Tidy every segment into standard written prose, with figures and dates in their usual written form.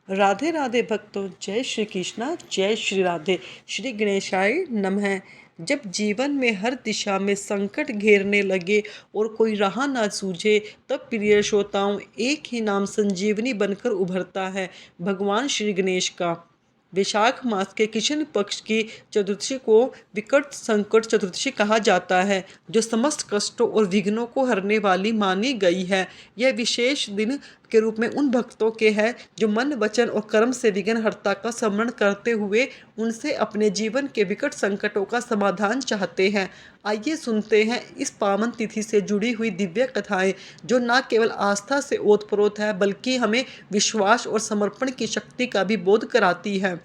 राधे राधे भक्तों, जय श्री कृष्णा, जय श्री राधे। श्री गणेशाय नमः। जब जीवन में हर दिशा में संकट घेरने लगे और कोई राह ना सूझे, तब प्रिय श्रोताओं, एक ही नाम संजीवनी बनकर उभरता है, भगवान श्री गणेश का। वैशाख मास के कृष्ण पक्ष की चतुर्थी को विकट संकट चतुर्थी कहा जाता है, जो समस्त कष्टों और विघ्नों को हरने वाली मानी गई है। यह विशेष दिन के रूप में उन भक्तों के है जो मन, वचन और कर्म से विघ्नहर्ता का स्मरण करते हुए उनसे अपने जीवन के विकट संकटों का समाधान चाहते हैं। आइए सुनते हैं इस पावन तिथि से जुड़ी हुई दिव्य कथाएं, जो न केवल आस्था से ओतप्रोत है, बल्कि हमें विश्वास और समर्पण की शक्ति का भी बोध कराती है।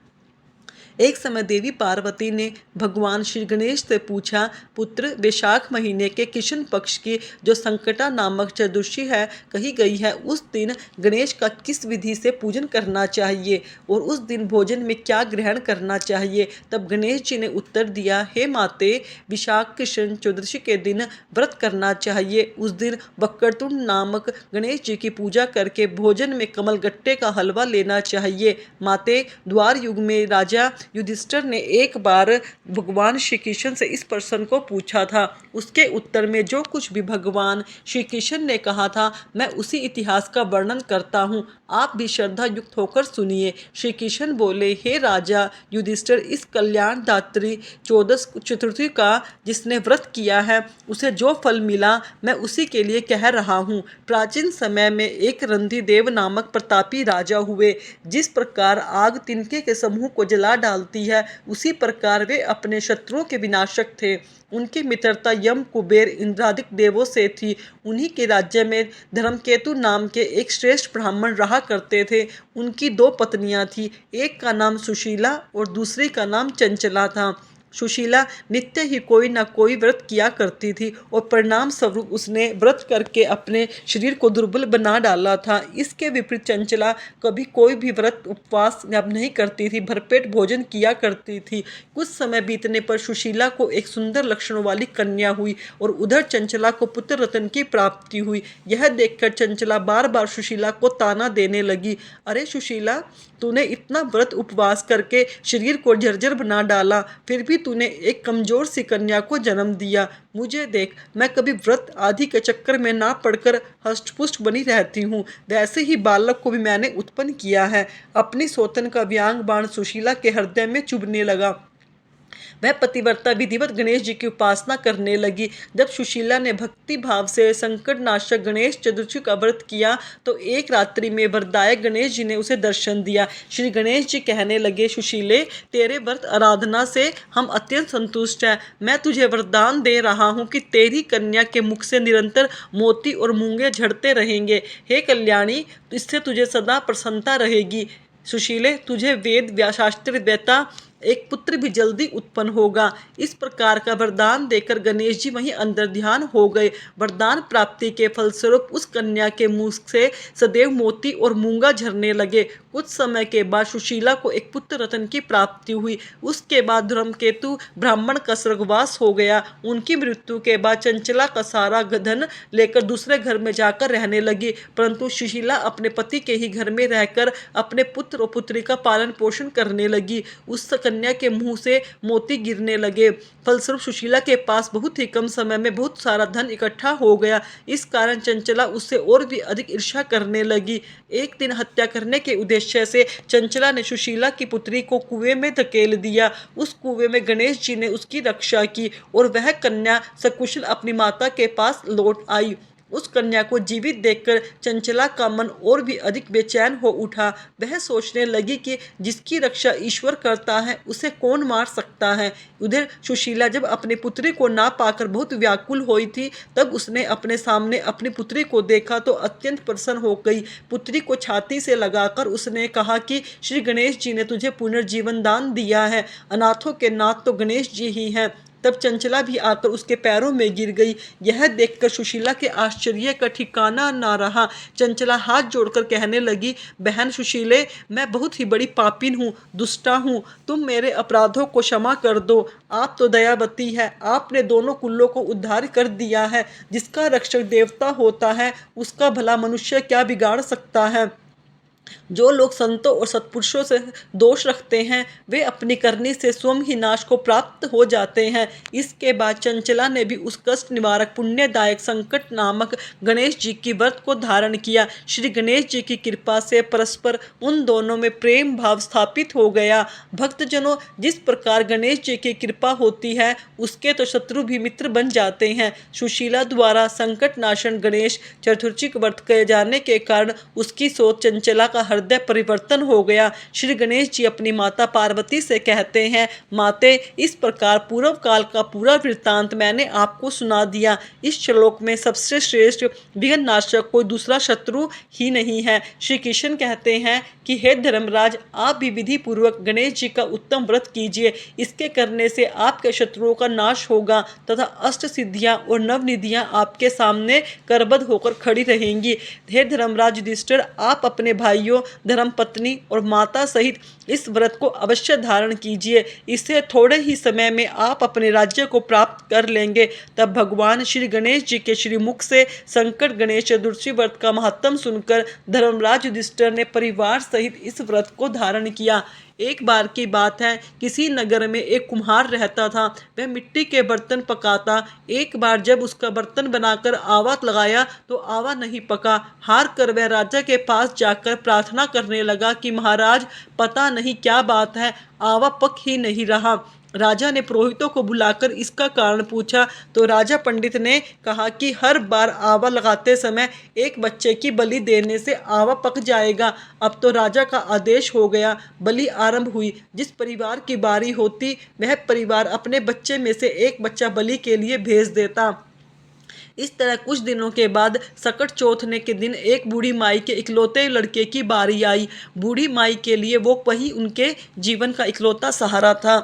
एक समय देवी पार्वती ने भगवान श्री गणेश से पूछा, पुत्र, वैशाख महीने के कृष्ण पक्ष की जो संकटा नामक चतुर्दशी है कही गई है, उस दिन गणेश का किस विधि से पूजन करना चाहिए और उस दिन भोजन में क्या ग्रहण करना चाहिए। तब गणेश जी ने उत्तर दिया, हे माते, विशाख कृष्ण चतुर्दशी के दिन व्रत करना चाहिए। उस दिन वक्रतुंड नामक गणेश जी की पूजा करके भोजन में कमल गट्टे का हलवा लेना चाहिए। माते, द्वार युग में राजा युधिष्ठिर ने एक बार भगवान श्री कृष्ण से इस प्रश्न को पूछा था। उसके उत्तर में जो कुछ भी भगवान श्री कृष्ण ने कहा था, मैं उसी इतिहास का वर्णन करता हूँ, आप भी श्रद्धा युक्त होकर सुनिए। श्री कृष्ण बोले, हे राजा युधिष्ठिर, इस कल्याण दात्री चौदस चतुर्थी का जिसने व्रत किया है, उसे जो फल मिला, मैं उसी के लिए कह रहा हूँ। प्राचीन समय में एक रंतिदेव नामक प्रतापी राजा हुए। जिस प्रकार आग तिनके के समूह को जला डालती है, उसी प्रकार वे अपने शत्रुओं के विनाशक थे। उनकी मित्रता यम, कुबेर, इंद्रादिक देवों से थी। उन्हीं के राज्य में धर्मकेतु नाम के एक श्रेष्ठ ब्राह्मण रहा करते थे। उनकी दो पत्नियां थीं, एक का नाम सुशीला और दूसरी का नाम चंचला था। सुशीला नित्य ही कोई न कोई व्रत किया करती थी और परिणाम स्वरूप उसने व्रत करके अपने शरीर को दुर्बल बना डाला था। इसके विपरीत चंचला कभी कोई भी व्रत उपवास नहीं करती थी, भरपेट भोजन किया करती थी। कुछ समय बीतने पर सुशीला को एक सुंदर लक्षणों वाली कन्या हुई और उधर चंचला को पुत्र रत्न की प्राप्ति हुई। यह देखकर चंचला बार बार सुशीला को ताना देने लगी, अरे सुशीला, तूने इतना व्रत उपवास करके शरीर को जर्जर बना डाला, फिर भी तूने एक कमजोर सी कन्या को जन्म दिया। मुझे देख, मैं कभी व्रत आदि के चक्कर में ना पड़कर हष्टपुष्ट बनी रहती हूँ। वैसे ही बालक को भी मैंने उत्पन्न किया है। अपनी सौतन का व्यांग बाण सुशीला के हृदय में चुभने लगा। वह पतिव्रता विधिवत गणेश जी की उपासना करने लगी। जब सुशीला ने भक्ति भाव से संकट नाशक गणेश चतुर्थी का व्रत किया, तो एक रात्रि में वरदायक गणेश जी ने उसे दर्शन दिया। श्री गणेश जी कहने लगे, सुशीले, तेरे व्रत आराधना से हम अत्यंत संतुष्ट हैं। मैं तुझे वरदान दे रहा हूँ कि तेरी कन्या के मुख से निरंतर मोती और मूंगे झड़ते रहेंगे। हे कल्याणी, इससे तुझे सदा प्रसन्नता रहेगी। सुशीले, तुझे वेद शास्त्र वेता एक पुत्र भी जल्दी उत्पन्न होगा। इस प्रकार का वरदान देकर गणेश जी वहीं अंदर ध्यान हो गए। वरदान प्राप्ति के फलस्वरूप उस कन्या के मुख से सदैव मोती और मूंगा झरने लगे। कुछ समय के बाद सुशीला को एक पुत्र रत्न की प्राप्ति हुई। उसके बाद धर्मकेतु ब्राह्मण का स्वर्गवास हो गया। उनकी मृत्यु के बाद चंचला का सारा धन लेकर दूसरे घर में जाकर रहने लगी, परंतु सुशीला अपने पति के ही घर में रहकर अपने पुत्र और पुत्री का पालन पोषण करने लगी। उस कन्या के मुंह से मोती गिरने लगे। फलस्वरूप सुशीला के पास बहुत ही कम समय में बहुत सारा धन इकट्ठा हो गया। इस कारण चंचला उससे और भी अधिक ईर्ष्या करने लगी। एक दिन हत्या करने के उद्देश्य से चंचला ने सुशीला की पुत्री को कुएं में धकेल दिया। उस कुएं में गणेश जी ने उसकी रक्षा की और वह कन्या सकुशल अपनी माता के पास लौट आई। उस कन्या को जीवित देखकर चंचला का मन और भी अधिक बेचैन हो उठा। वह सोचने लगी कि जिसकी रक्षा ईश्वर करता है, उसे कौन मार सकता है। उधर सुशीला जब अपनी पुत्री को ना पाकर बहुत व्याकुल हुई थी, तब उसने अपने सामने अपनी पुत्री को देखा तो अत्यंत प्रसन्न हो गई। पुत्री को छाती से लगाकर उसने कहा कि श्री गणेश जी ने तुझे पुनर्जीवन दान दिया है। अनाथों के नाथ तो गणेश जी ही हैं। तब चंचला भी आकर उसके पैरों में गिर गई। यह देखकर सुशीला के आश्चर्य का ठिकाना ना रहा। चंचला हाथ जोड़कर कहने लगी, बहन सुशीले, मैं बहुत ही बड़ी पापिन हूँ, दुष्टा हूँ। तुम मेरे अपराधों को क्षमा कर दो। आप तो दयावती है, आपने दोनों कुलों को उद्धार कर दिया है। जिसका रक्षक देवता होता है, उसका भला मनुष्य क्या बिगाड़ सकता है। जो लोग संतों और सत्पुरुषों से दोष रखते हैं वे अपनी करनी से स्वयं ही नाश को प्राप्त हो जाते हैं। इसके बाद चंचला ने भी उस कष्ट निवारक पुण्यदायक संकट नामक गणेश जी की व्रत को धारण किया। श्री गणेश जी की कृपा से परस्पर उन दोनों में प्रेम भाव स्थापित हो गया। भक्तजनों, जिस प्रकार गणेश जी की कृपा होती है उसके तो शत्रु भी मित्र बन जाते हैं। सुशीला द्वारा संकट नाशन गणेश चतुर्थी व्रत किए जाने के कारण उसकी सोच चंचला का हृदय परिवर्तन हो गया। श्री गणेश जी अपनी माता पार्वती से कहते हैं, माते, इस प्रकार पूर्व काल का पूरा वृत्तांत मैंने आपको सुना दिया। इस श्लोक में सबसे श्रेष्ठ विघ्न नाशक कोई दूसरा शत्रु ही नहीं है। श्री कृष्ण कहते हैं कि हे धर्मराज, आप भी विधि पूर्वक गणेश जी का उत्तम व्रत कीजिए। इसके करने से आपके शत्रुओं का नाश होगा तथा अष्ट सिद्धियां और नवनिधियां आपके सामने करबद्ध होकर खड़ी रहेंगी। हे धर्मराज युधिष्ठिर, आप अपने भाइयों, धर्मपत्नी और माता सहित इस व्रत को अवश्य धारण कीजिए। इससे थोड़े ही समय में आप अपने राज्य को प्राप्त कर लेंगे। तब भगवान श्री गणेश जी के श्रीमुख से संकट गणेश चतुर्थी व्रत का महत्व सुनकर धर्मराज युधिष्ठिर ने परिवार सहित इस व्रत को धारण किया। एक बार की बात है, किसी नगर में एक कुम्हार रहता था। वह मिट्टी के बर्तन पकाता। एक बार जब उसका बर्तन बनाकर आवा लगाया तो आवा नहीं पका। हार कर वह राजा के पास जाकर प्रार्थना करने लगा कि महाराज, पता नहीं क्या बात है, आवा पक ही नहीं रहा। राजा ने पुरोहितों को बुलाकर इसका कारण पूछा तो राजा पंडित ने कहा कि हर बार आवा लगाते समय एक बच्चे की बलि देने से आवा पक जाएगा। अब तो राजा का आदेश हो गया। बलि आरंभ हुई। जिस परिवार की बारी होती वह परिवार अपने बच्चे में से एक बच्चा बलि के लिए भेज देता। इस तरह कुछ दिनों के बाद सकट चौथने के दिन एक बूढ़ी माई के इकलौते लड़के की बारी आई। बूढ़ी माई के लिए वो वही उनके जीवन का इकलौता सहारा था।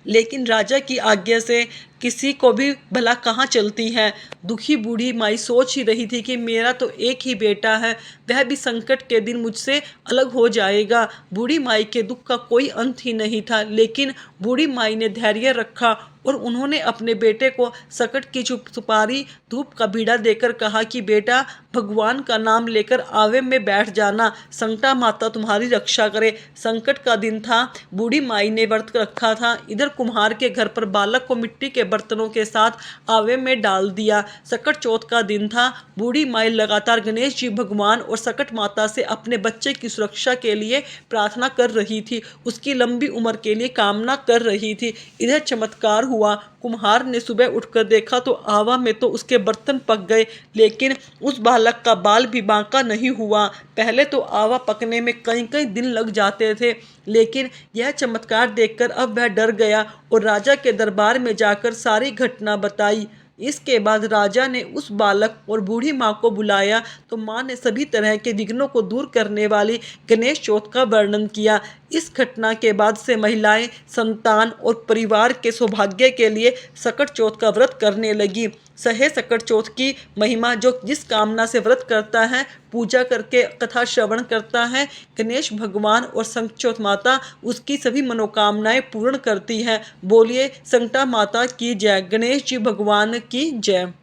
लेकिन राजा की आज्ञा से किसी को भी भला कहाँ चलती है। दुखी बूढ़ी माई सोच ही रही थी कि मेरा तो एक ही बेटा है, वह भी संकट के दिन मुझसे अलग हो जाएगा। बूढ़ी माई के दुख का कोई अंत ही नहीं था, लेकिन बूढ़ी माई ने धैर्य रखा और उन्होंने अपने बेटे को सकट की सुपारी धूप का बीड़ा देकर कहा कि बेटा, भगवान का नाम लेकर आवे में बैठ जाना, संकटा माता तुम्हारी रक्षा करे। संकट का दिन था। बूढ़ी माई ने व्रत रखा था। इधर कुम्हार के घर पर बालक को मिट्टी के बर्तनों के साथ आवे में डाल दिया। सकट चौथ का दिन था। बूढ़ी माई लगातार गणेश जी भगवान और सकट माता से अपने बच्चे की सुरक्षा के लिए प्रार्थना कर रही थी, उसकी लंबी उम्र के लिए कामना कर रही थी। इधर चमत्कार हुआ। कुम्हार ने सुबह उठकर देखा तो आवा में तो उसके बर्तन पक गए, लेकिन उस बालक का बाल भी बांका नहीं हुआ। पहले तो आवा पकने में कई कई दिन लग जाते थे, लेकिन यह चमत्कार देखकर अब वह डर गया और राजा के दरबार में जाकर सारी घटना बताई। इसके बाद राजा ने उस बालक और बूढ़ी माँ को बुलाया तो माँ ने सभी तरह के विघ्नों को दूर करने वाली गणेश चौथ का वर्णन किया। इस घटना के बाद से महिलाएं संतान और परिवार के सौभाग्य के लिए सकट चौथ का व्रत करने लगी। सहे सकट चौथ की महिमा, जो जिस कामना से व्रत करता है, पूजा करके कथा श्रवण करता है, गणेश भगवान और संकट चौथ माता उसकी सभी मनोकामनाएं पूर्ण करती हैं। बोलिए संकटा माता की जय, गणेश जी भगवान की जय।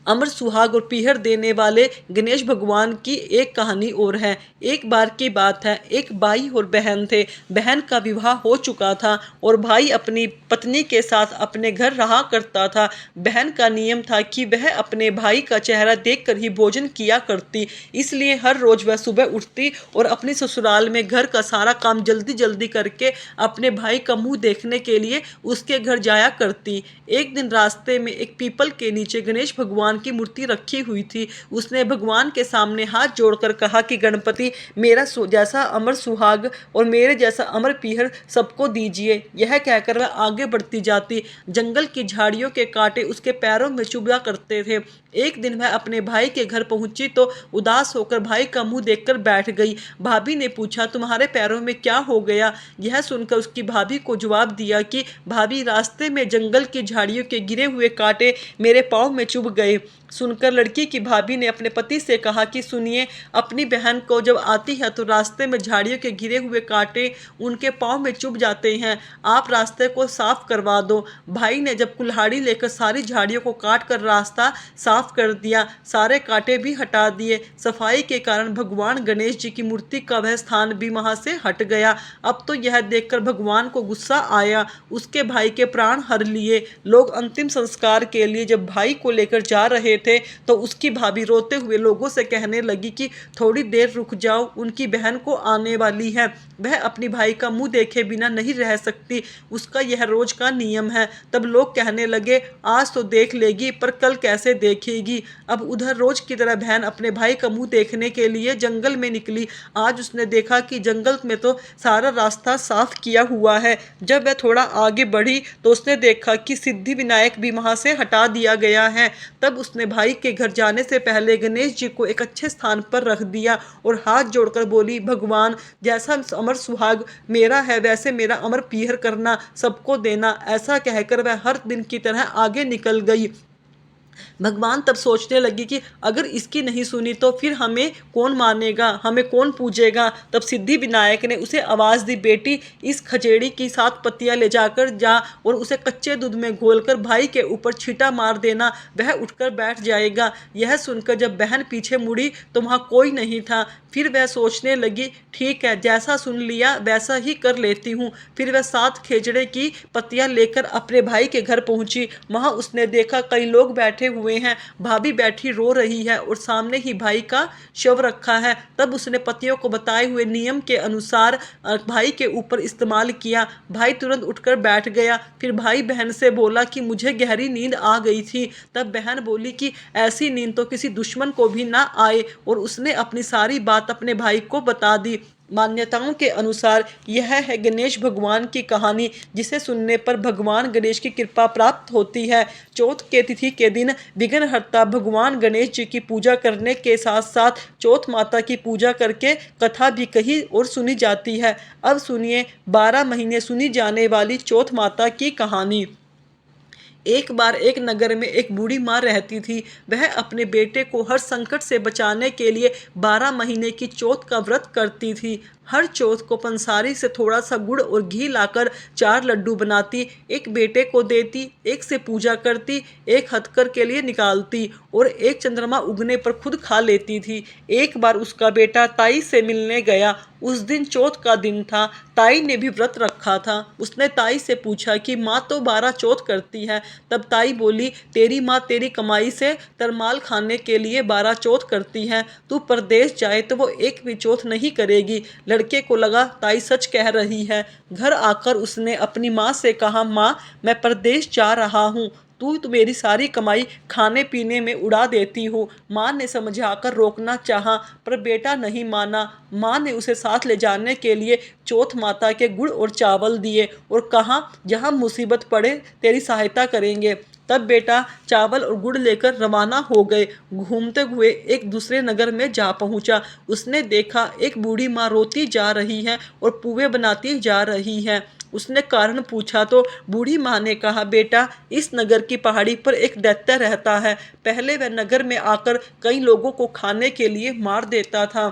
अमर सुहाग और पीहर देने वाले गणेश भगवान की एक कहानी और है। एक बार की बात है, एक भाई और बहन थे। बहन का विवाह हो चुका था और भाई अपनी पत्नी के साथ अपने घर रहा करता था। बहन का नियम था कि वह अपने भाई का चेहरा देखकर ही भोजन किया करती, इसलिए हर रोज वह सुबह उठती और अपने ससुराल में घर का सारा काम जल्दी जल्दी करके अपने भाई का मुंह देखने के लिए उसके घर जाया करती। एक दिन रास्ते में एक पीपल के नीचे गणेश भगवान की मूर्ति रखी हुई थी। उसने भगवान के सामने हाथ जोड़कर कहा कि गणपति, मेरा जैसा अमर सुहाग और मेरे जैसा अमर पीहर सबको दीजिए। यह कहकर वह आगे बढ़ती जाती। जंगल की झाड़ियों के कांटे उसके पैरों में चुभा करते थे। एक दिन वह अपने भाई के घर पहुंची तो उदास होकर भाई का मुंह देखकर बैठ गई। भाभी ने पूछा, तुम्हारे पैरों में क्या हो गया? यह सुनकर उसकी भाभी को जवाब दिया कि भाभी, रास्ते में जंगल की झाड़ियों के गिरे हुए कांटे मेरे पाँव में चुभ गए। सुनकर लड़की की भाभी ने अपने पति से कहा कि सुनिए, अपनी बहन को जब आती है तो रास्ते में झाड़ियों के गिरे हुए कांटे उनके पाँव में चुभ जाते हैं, आप रास्ते को साफ करवा दो। भाई ने जब कुल्हाड़ी लेकर सारी झाड़ियों को काट कर रास्ता साफ कर दिया, सारे कांटे भी हटा दिए। सफाई के कारण भगवान गणेश जी की मूर्ति का वह स्थान भी वहाँ से हट गया। अब तो यह देखकर भगवान को गुस्सा आया, उसके भाई के प्राण हर लिए। लोग अंतिम संस्कार के लिए जब भाई को लेकर जा रहे थे तो उसकी भाभी रोते हुए लोगों से कहने लगी कि थोड़ी देर रुक जाओ, उनकी बहन को आने वाली है, वह अपनी भाई का मुंह देखे बिना नहीं रह सकती, उसका यह रोज का नियम है। तब लोग कहने लगे, आज तो देख लेगी पर कल कैसे देखेगी। अब उधर रोज की तरह बहन अपने भाई का मुंह देखने के लिए जंगल में निकली। आज उसने देखा कि जंगल में तो सारा रास्ता साफ किया हुआ है। जब वह थोड़ा आगे बढ़ी तो उसने देखा कि सिद्धि विनायक भी वहां से हटा दिया गया है। तब उसने भाई के घर जाने से पहले गणेश जी को एक अच्छे स्थान पर रख दिया और हाथ जोड़कर बोली, भगवान, जैसा अमर सुहाग मेरा है वैसे मेरा अमर पीहर करना, सबको देना। ऐसा कहकर वह हर दिन की तरह आगे निकल गई। भगवान तब सोचने लगी कि अगर इसकी नहीं सुनी तो फिर हमें कौन मानेगा, हमें कौन पूजेगा। तब सिद्धि विनायक ने उसे आवाज़ दी, बेटी, इस खजेड़ी की 7 पत्तियां ले जाकर जा और उसे कच्चे दूध में घोलकर भाई के ऊपर छींटा मार देना, वह उठकर बैठ जाएगा। यह सुनकर जब बहन पीछे मुड़ी तो वहाँ कोई नहीं था। फिर वह सोचने लगी, ठीक है, जैसा सुन लिया वैसा ही कर लेती हूँ। फिर वह 7 खेजड़े की पत्तियां लेकर अपने भाई के घर पहुंची। वहां उसने देखा कई लोग बैठे हुए हैं, भाभी बैठी रो रही है और सामने ही भाई का शव रखा है। तब उसने पतियों को बताए हुए नियम के अनुसार भाई के ऊपर इस्तेमाल किया। भाई तुरंत उठकर बैठ गया। फिर भाई बहन से बोला कि मुझे गहरी नींद आ गई थी। तब बहन बोली कि ऐसी नींद तो किसी दुश्मन को भी ना आए, और उसने अपनी सारी बात अपने भाई को बता दी। मान्यताओं के अनुसार यह है गणेश भगवान की कहानी, जिसे सुनने पर भगवान गणेश की कृपा प्राप्त होती है। चौथ के तिथि के दिन विघ्नहर्ता भगवान गणेश जी की पूजा करने के साथ साथ चौथ माता की पूजा करके कथा भी कही और सुनी जाती है। अब सुनिए 12 महीने सुनी जाने वाली चौथ माता की कहानी। एक बार एक नगर में एक बूढ़ी माँ रहती थी। वह अपने बेटे को हर संकट से बचाने के लिए 12 महीने की चौथ का व्रत करती थी। हर चौथ को पंसारी से थोड़ा सा गुड़ और घी लाकर 4 लड्डू बनाती, एक बेटे को देती, एक से पूजा करती, एक हथकर के लिए निकालती और एक चंद्रमा उगने पर खुद खा लेती थी। एक बार उसका बेटा ताई से मिलने गया। उस दिन चौथ का दिन था। ताई ने भी व्रत रखा था। उसने ताई से पूछा कि माँ तो 12 चौथ करती है। तब ताई बोली, तेरी माँ तेरी कमाई से तरमाल खाने के लिए 12 चौथ करती है, तू परदेश जाए तो वो एक भी चौथ नहीं करेगी। लड़के को लगा ताई सच कह रही है। घर आकर उसने अपनी माँ से कहा, माँ, मैं परदेश जा रहा हूँ, तू तो मेरी सारी कमाई खाने पीने में उड़ा देती हो। माँ ने समझाकर रोकना चाहा पर बेटा नहीं माना। माँ ने उसे साथ ले जाने के लिए चौथ माता के गुड़ और चावल दिए और कहा, जहाँ मुसीबत पड़े तेरी सहायता करेंगे। तब बेटा चावल और गुड़ लेकर रवाना हो गए। घूमते हुए एक दूसरे नगर में जा पहुंचा। उसने देखा एक बूढ़ी माँ रोती जा रही है और पुए बनाती जा रही है। उसने कारण पूछा तो बूढ़ी माँ ने कहा, बेटा, इस नगर की पहाड़ी पर एक दैत्य रहता है। पहले वह नगर में आकर कई लोगों को खाने के लिए मार देता था।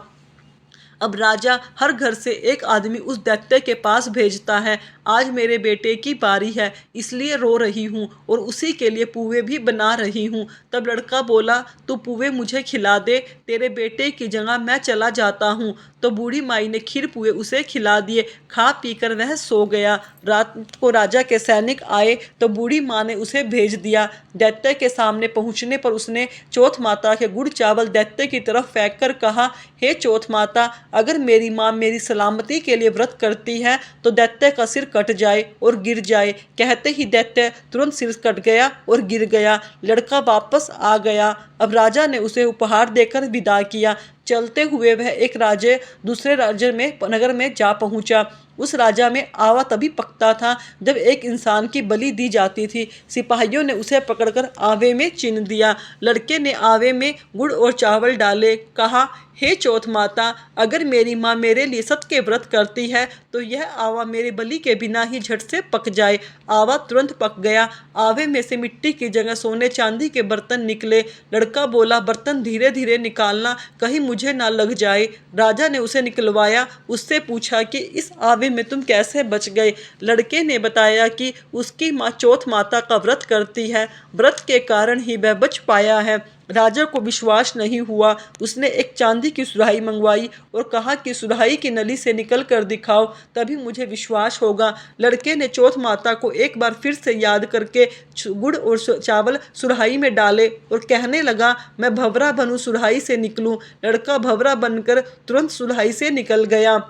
अब राजा हर घर से एक आदमी उस दैत्य के पास भेजता है। आज मेरे बेटे की बारी है, इसलिए रो रही हूँ और उसी के लिए पुए भी बना रही हूँ। तब लड़का बोला, तू पुए मुझे खिला दे, तेरे बेटे की जगह मैं चला जाता हूँ। तो बूढ़ी माई ने खीर पुए उसे खिला दिए। खा पीकर वह सो गया। रात को राजा के सैनिक आए तो बूढ़ी माँ ने उसे भेज दिया। दैत्य के सामने पहुँचने पर उसने चौथ माता के गुड़ चावल दैत्य की तरफ फेंक कर कहा, हे चौथ माता, अगर मेरी माँ मेरी सलामती के लिए व्रत करती है तो दैत्य का सिर कट जाए और गिर जाए। कहते ही दैत्य तुरंत सिर कट गया और गिर गया। लड़का वापस आ गया। अब राजा ने उसे उपहार देकर विदा किया। चलते हुए वह एक राज्य दूसरे राज्य में नगर में जा पहुंचा। उस राजा में आवा तभी पकता था जब एक इंसान की बलि दी जाती थी। सिपाहियों ने उसे पकड़कर आवे में चिन दिया। लड़के ने आवे में गुड़ और चावल डाले, कहा, हे चौथ माता, अगर मेरी माँ मेरे लिए सत के व्रत करती है तो यह आवा मेरे बलि के बिना ही झट से पक जाए। आवा तुरंत पक गया। आवे में से मिट्टी की जगह सोने चांदी के बर्तन निकले। लड़का बोला, बर्तन धीरे धीरे निकालना, कहीं मुझे ना लग जाए। राजा ने उसे निकलवाया। उससे पूछा कि इस आवे में तुम कैसे बच गए। लड़के ने बताया कि उसकी माँ चौथ माता का व्रत करती है, व्रत के कारण ही वह बच पाया है। राजा को विश्वास नहीं हुआ। उसने एक चांदी की सुराही मंगवाई और कहा कि सुराही की नली से निकल कर दिखाओ, तभी मुझे विश्वास होगा। लड़के ने चौथ माता को एक बार फिर से याद करके गुड़ और चावल सुराही में डाले और कहने लगा, मैं भंवरा बनूं, सुराही से निकलूं। लड़का भंवरा बनकर तुरंत सुराही से निकल गया।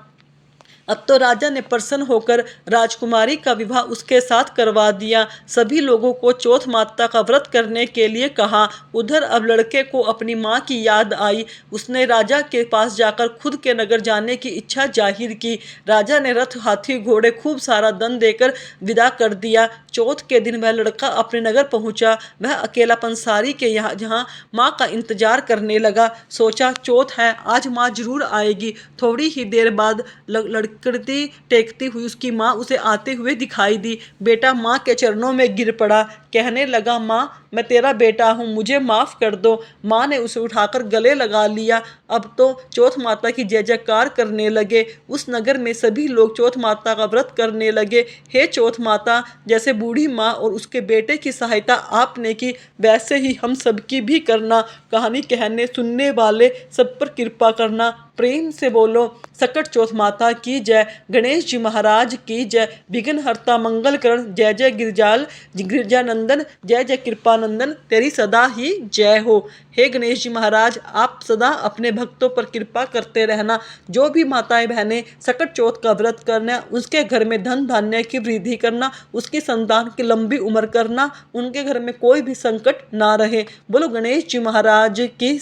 अब तो राजा ने प्रसन्न होकर राजकुमारी का विवाह उसके साथ करवा दिया। सभी लोगों को चौथ माता का व्रत करने के लिए कहा। उधर अब लड़के को अपनी माँ की याद आई। उसने राजा के पास जाकर खुद के नगर जाने की इच्छा जाहिर की। राजा ने रथ, हाथी, घोड़े खूब सारा धन देकर विदा कर दिया। चौथ के दिन वह लड़का अपने नगर पहुंचा। वह अकेला पंसारी के यहाँ जहाँ माँ का इंतजार करने लगा। सोचा, चौथ है, आज माँ जरूर आएगी। थोड़ी ही देर बाद लड़ती टेकती हुई उसकी माँ उसे आते हुए दिखाई दी। बेटा माँ के चरणों में गिर पड़ा। कहने लगा, माँ, मैं तेरा बेटा हूँ, मुझे माफ़ कर दो। माँ ने उसे उठाकर गले लगा लिया। अब तो चौथ माता की जय जयकार करने लगे। उस नगर में सभी लोग चौथ माता का व्रत करने लगे। हे चौथ माता, जैसे बूढ़ी माँ और उसके बेटे की सहायता आपने की, वैसे ही हम सबकी भी करना। कहानी कहने सुनने वाले सब पर कृपा करना। प्रेम से बोलो, सकट चौथ माता की जय। गणेश जी महाराज की जय। विघ्न हरता मंगलकरण, जय जय गिरजानंदन, जय जय कृपानंदन, तेरी सदा ही जय हो। हे गणेश जी महाराज, आप सदा अपने भक्तों पर कृपा करते रहना। जो भी माताएं बहनें सकट चौथ का व्रत करना, उसके घर में धन धान्य की वृद्धि करना, उसकी संतान की लंबी उम्र करना, उनके घर में कोई भी संकट ना रहे। बोलो गणेश जी महाराज की।